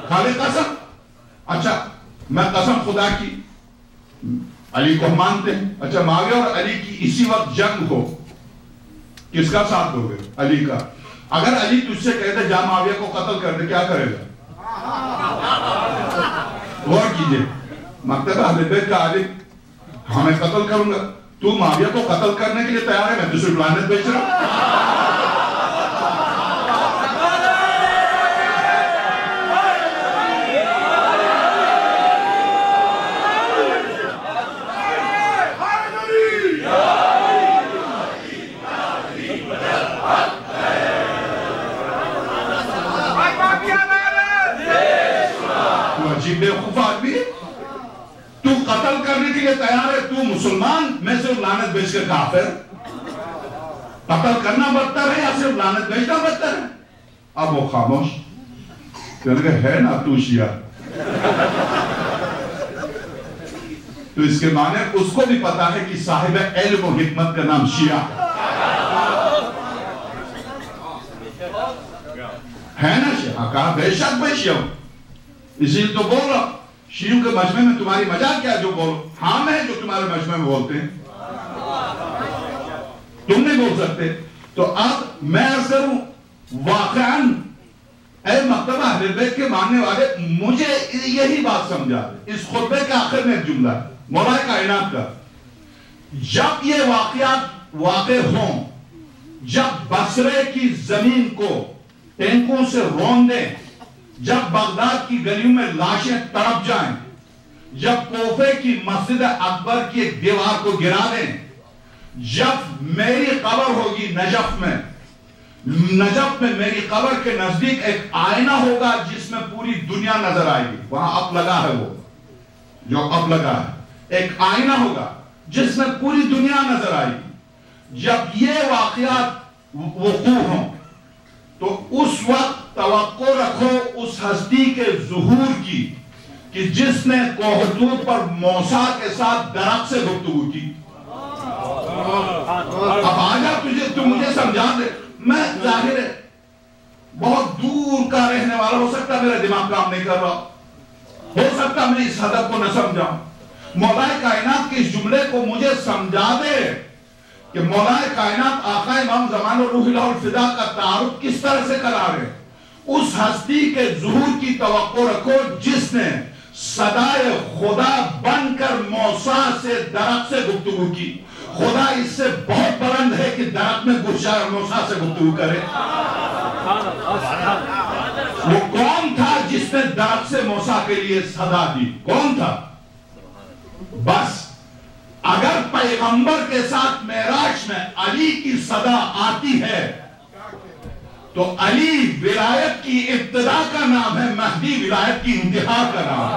خالی قسم. اچھا میں قسم خدا کی علی کو مانتے ہیں. اچھا معاویہ اور علی کی اسی وقت جنگ ہو, کس کا ساتھ دو گے؟ علی کا. اگر علی تجھ سے کہتے جا معاویہ کو قتل کر دے, کیا کرے گا؟ غور کیجئے, مکتب اہل بیت کا عالم ہاں میں قتل کروں گا, تو معاویہ کو قتل کرنے کے لیے تیار ہے, میں تو صرف لعنت بیچ رہا ہوں. بے وقوف آدمی ہے, تو قتل کرنے کے لیے تیار ہے, تو مسلمان, میں صرف لعنت بیچ کے کافر. قتل کرنا بدتر ہے یا صرف لعنت بیچنا بدتر ہے؟ اب وہ خاموش, کہنے ہے نا تو شیعہ. تو اس کے معنی اس کو بھی پتا ہے کہ صاحب علم و حکمت کا نام شیعہ ہے نا. شیعہ کہا بے شک میں شیعہ ہوں, اسی لیے تو بول رہا ہوں. شیعوں کے مجمع میں تمہاری مجال کیا جو بولو؟ ہم ہیں جو تمہارے مجمع میں بولتے ہیں, تم نہیں بول سکتے. تو اب میں عرض کروں واقعاً اے مکتب اہل بیت کے ماننے والے, مجھے یہی بات سمجھا دے. اس خطبے کے آخر میں ایک جملہ ہے مولا کائنات کا, جب یہ واقعات واقع ہوں, جب بصرے کی زمین کو ٹینکوں سے رون دیں, جب بغداد کی گلیوں میں لاشیں تڑپ جائیں, جب کوفے کی مسجد اکبر کی ایک دیوار کو گرا دیں, جب میری قبر ہوگی نجف میں میری قبر کے نزدیک ایک آئینہ ہوگا جس میں پوری دنیا نظر آئے گی. وہاں اب لگا ہے, وہ جو اب لگا ہے, ایک آئینہ ہوگا جس میں پوری دنیا نظر آئے گی. جب یہ واقعات وقوع ہوں تو اس وقت توقع رکھو اس ہستی کے ظہور کی کہ جس نے کوہ طور پر موسیٰ کے ساتھ درخت سے گفتگو کی. اب آجا تو مجھے سمجھا دے. میں ظاہر ہے بہت دور کا رہنے والا, ہو سکتا میرا دماغ کام نہیں کر رہا, ہو سکتا میں اس ہدف کو نہ سمجھاؤں. مولا کائنات کے اس جملے کو مجھے سمجھا دے کہ مولا کائنات آقا امام زمان اور روح اللہ الفدا کا تعارف کس طرح سے کرا رہے. اس ہستی کے ظہور کی توقع رکھو جس نے صدائے خدا بن کر موسیٰ سے درخت سے گفتگو کی. خدا اس سے بہت بلند ہے کہ درخت میں گھس جائے اور موسیٰ سے گفتگو کرے. وہ کون تھا جس نے درخت سے موسیٰ کے لیے صدا دی؟ کون تھا؟ بس اگر پیغمبر کے ساتھ معراج میں علی کی صدا آتی ہے تو علی ولایت کی ابتدا کا نام ہے, مہدی ولایت کی انتہا کا نام ہے.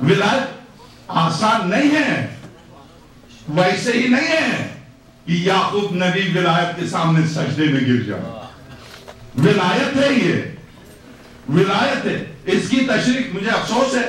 ولایت آسان نہیں ہے, ویسے ہی نہیں ہے کہ یعقوب نبی ولایت کے سامنے سجدے میں گر جائے. ولایت ہے, یہ ولایت ہے. اس کی تشریح مجھے افسوس ہے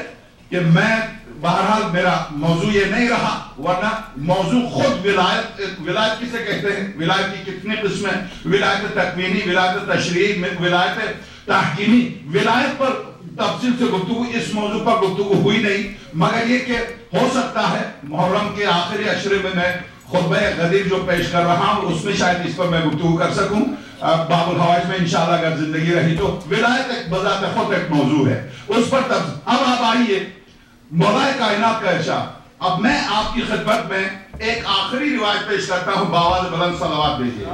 کہ میں بہرحال میرا موضوع یہ نہیں رہا, ورنہ موضوع خود ولایت کسے کہتے ہیں, ولایت کی کتنی قسمیں, ولایت تکوینی, ولایت تشریعی, ولایت تحکیمی. ولایت پر تفصیل سے گفتگو اس موضوع پر گفتگو ہوئی نہیں, مگر یہ کہ ہو سکتا ہے محرم کے آخری عشرے میں میں خطبہ غدیر جو پیش کر رہا ہوں اس میں شاید اس پر میں گفتگو کر سکوں. باب الحوائج میں انشاءاللہ اگر زندگی رہی تو. ولایت ایک بذات خود ایک موضوع ہے, اس پر تفصیل. اب آپ آئیے مولا کائنات کا ارشاد. اب میں آپ کی خدمت میں ایک آخری روایت پیش کرتا ہوں, بآواز بلند صلوات بھیجیے.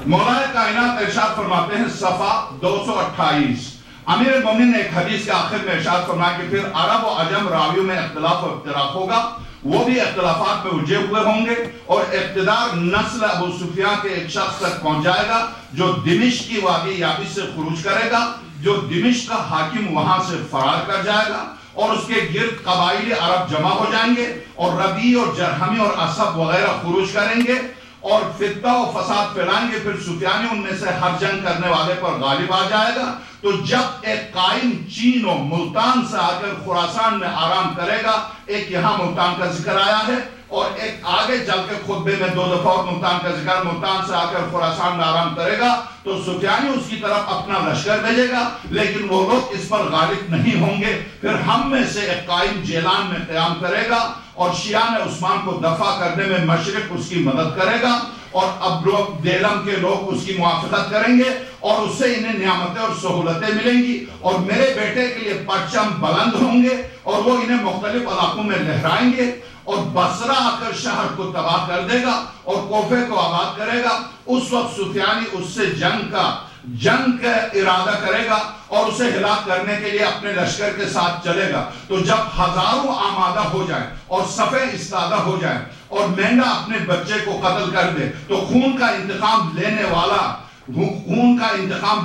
مولا کائنات ارشاد فرماتے ہیں صفحہ 228, امیر المومنین نے ایک حدیث کے آخر میں ارشاد فرمایا کہ پھر عرب و عجم راویوں میں اختلاف و اختلاف ہوگا, وہ بھی اختلافات میں الجھے ہوئے ہوں گے, اور اقتدار نسل ابو سفیان کے ایک شخص تک پہنچ جائے گا جو دمشق کی وادی یابس سے خروج کرے گا, جو دمشق کا حاکم وہاں سے فرار کر جائے گا, اور اس کے گرد قبائل عرب جمع ہو جائیں گے, اور ربی اور جرہمی اور عصب وغیرہ خروج کریں گے, اور فتنہ و فساد پھیلائیں گے، پھر سفیانی ان میں سے ہر جنگ کرنے والے پر غالب آ جائے گا۔ تو جب ایک قائم چین و ملتان سے آ کر خراسان میں آرام کرے گا، ایک یہاں ملتان کا ذکر آیا ہے اور ایک آگے چل کے خطبے میں 2 دفعہ اور ملتان کا ذکر، ملتان سے آ کر خراسان میں آرام کرے گا تو سفیانی اس کی طرف اپنا لشکر بھیجے گا، لیکن وہ لوگ اس پر غالب نہیں ہوں گے۔ پھر ہم میں سے ایک قائم جیلان میں قیام کرے گا اور شیعان عثمان کو دفع کرنے میں مشرق اس کی مدد کرے گا، اور اب لوگ دیلم کے لوگ اس کی موافقت کریں گے اور اس سے انہیں نعمتیں اور سہولتیں ملیں گی، اور میرے بیٹے کے لیے پرچم بلند ہوں گے اور وہ انہیں مختلف علاقوں میں لہرائیں گے، اور بصرہ آ کر شہر کو تباہ کر دے گا اور کوفے کو آباد کرے گا۔ اس وقت سفیانی اس سے جنگ کا ارادہ کرے گا اور اسے ہلاک کرنے کے لیے اپنے لشکر کے ساتھ چلے گا۔ تو جب ہزاروں آمادہ ہو جائیں اور صفیں استادہ ہو جائیں اور مینڈا اپنے بچے کو قتل کر دے، تو خون کا انتقام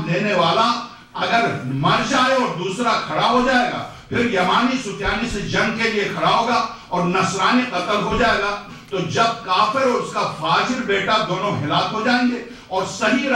لینے والا اگر مر جائے اور دوسرا کھڑا ہو جائے گا، پھر یمانی سفیانی سے جنگ کے لیے کھڑا ہوگا اور نصرانی قتل ہو جائے گا۔ تو جب کافر اور اس کا فاجر بیٹا دونوں ہلاک ہو جائیں گے اور صحیح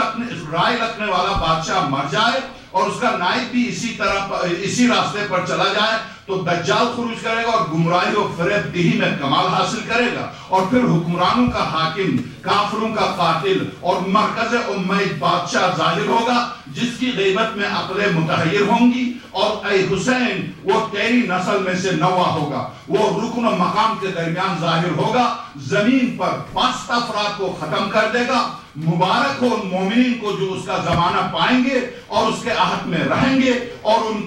رائے رکھنے والا بادشاہ مر جائے اور اس کا نائب بھی اسی راستے پر چلا جائے، تو دجال خروج کرے گا اور گمراہی و فریب دہی میں کمال حاصل کرے گا، اور پھر حکمرانوں کا حاکم، کافروں کا قاتل اور مرکز امہ بادشاہ ظاہر ہوگا، جس کی غیبت میں عقلیں متحیر ہوں گی، اور اے حسین وہ تیری نسل میں سے نوا ہوگا، وہ رکن و مقام کے درمیان ظاہر ہوگا، زمین پر پست افراد کو ختم کر دے گا۔ مبارک ہو ان مومنین کو جو اس کا زمانہ پائیں گے اور اس کے عہد میں رہیں گے اور ان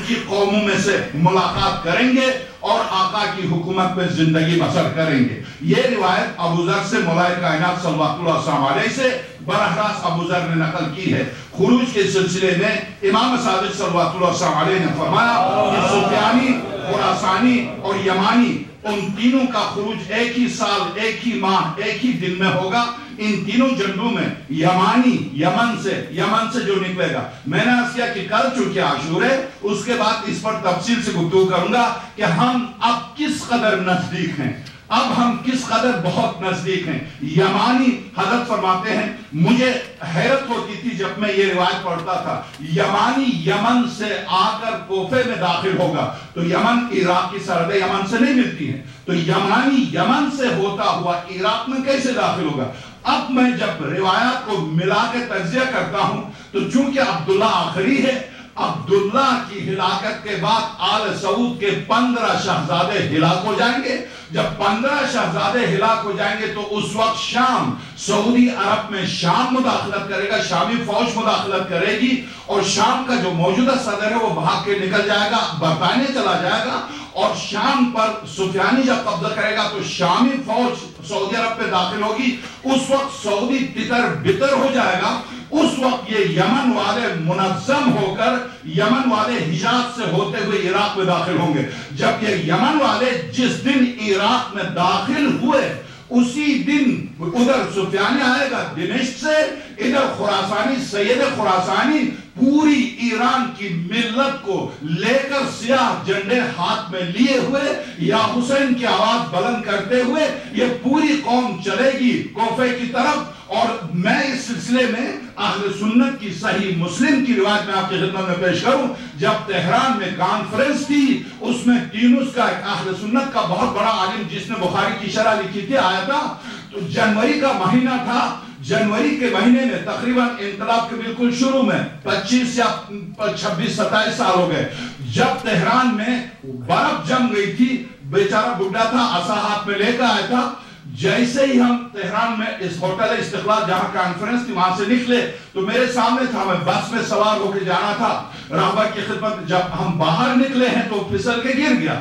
کی قوموں میں سے ملاقات کریں گے اور آقا کی حکومت میں زندگی بسر کریں گے۔ یہ روایت ابو ذر سے مولائے کائنات صلی اللہ علیہ وسلم سے براہ راست ابو ذر نے نقل کی ہے۔ خروج کے سلسلے میں امام صادق صلی اللہ علیہ وسلم نے فرمایا کہ سفیانی، خراسانی اور یمانی، ان تینوں کا خروج ایک ہی سال، ایک ہی ماہ، ایک ہی دن میں ہوگا۔ ان تینوں جنگوں میں یمانی یمن سے جو نکلے گا، میں نے عرض کیا کہ کل چونکہ عاشور ہے، اس کے بعد اس پر تفصیل سے گفتگو کروں گا کہ ہم اب کس قدر نزدیک ہیں، اب ہم کس قدر بہت نزدیک ہیں۔ یمانی حضرت فرماتے ہیں، مجھے حیرت ہوتی تھی جب میں یہ روایت پڑھتا تھا، یمانی یمن سے آ کر کوفے میں داخل ہوگا، تو یمن عراق کی سرحد یمن سے نہیں ملتی ہے، تو یمانی یمن سے ہوتا ہوا عراق میں کیسے داخل ہوگا؟ اب میں جب روایات کو ملا کے تجزیہ کرتا ہوں تو چونکہ عبداللہ آخری ہے، عبداللہ کی ہلاکت کے بعد آل سعود کے 15 شہزادے ہلاک ہو جائیں گے۔ جب 15 شہزادے ہلاک ہو جائیں گے تو اس وقت شام، سعودی عرب میں شام مداخلت کرے گا، شامی فوج مداخلت کرے گی، اور شام کا جو موجودہ صدر ہے وہ بھاگ کے نکل جائے گا، برطانیہ چلا جائے گا، اور شام پر سفیانی جب قبضہ کرے گا تو شامی فوج سعودی عرب پہ داخل ہوگی۔ اس وقت سعودی تتر بتر ہو جائے گا۔ اس وقت یہ یمن والے منظم ہو کر یمن والے حجاز سے ہوتے ہوئے عراق میں داخل ہوں گے۔ جب یہ یمن والے جس دن عراق میں داخل ہوئے اسی دن ادھر سفیانی آئے گا دمشق سے، ادھر خراسانی سید خراسانی پوری ایران کی ملت کو لے کر سیاہ جھنڈے ہاتھ میں لیے ہوئے یا حسین کی آواز بلند کرتے ہوئے یہ پوری قوم چلے گی کوفے کی طرف۔ اور میں اس سلسلے میں اہل سنت کی صحیح مسلم کی روایت میں آپ کی خدمت میں پیش کروں، جب تہران میں کانفرنس تھی، اس میں تینوس کا ایک اہل سنت کا بہت بڑا عالم جس نے بخاری کی شرح لکھی تھی آیا تھا، تو جنوری کا مہینہ تھا۔ جنوری کے مہینے میں تقریباً انقلاب کے بالکل شروع میں 25 یا 26 27 سال ہو گئے، جب تہران میں برف جم گئی تھی، بیچارہ بڈھا تھا، عصا ہاتھ میں لے کر آیا تھا۔ جیسے ہی ہم تہران میں اس ہوٹل استقلال جہاں کانفرنس تھی وہاں سے نکلے تو میرے سامنے تھا، میں بس میں سوار ہو کے جانا تھا راہبر کی خدمت۔ جب ہم باہر نکلے ہیں تو پھسل کے گر گیا،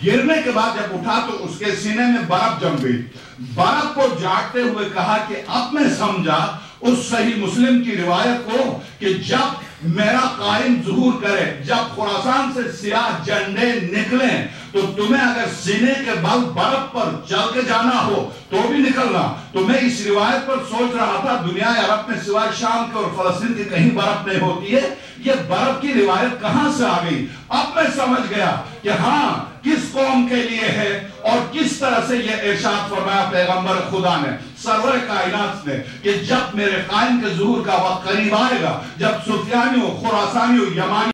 گرنے کے بعد جب اٹھا تو اس کے سینے میں برف جم گئی۔ برف کو جاگتے ہوئے کہا کہ اب میں سمجھا اس صحیح مسلم کی روایت کو کہ جب میرا قائم ظہور کرے، جب خراسان سے سیاہ جھنڈے نکلیں تو تمہیں اگر سینے کے بل برف پر چل کے جانا ہو تو بھی نکلنا. تو میں اس روایت پر سوچ رہا تھا دنیا عرب میں سوائے شام کے اور فلسطین کی کہیں برف نہیں ہوتی ہے. یہ برف کی روایت کہاں سے آ گئی؟ اب میں سمجھ گیا کہ ہاں کس قوم کے لیے ہے اور کس طرح سے یہ ارشاد فرمایا پیغمبر خدا نے سرور کائنات نے کہ جب میرے قائم کے ظہور کا وقت قریب آئے گا، جب سفیانیوں، خراسانیوں، یمانی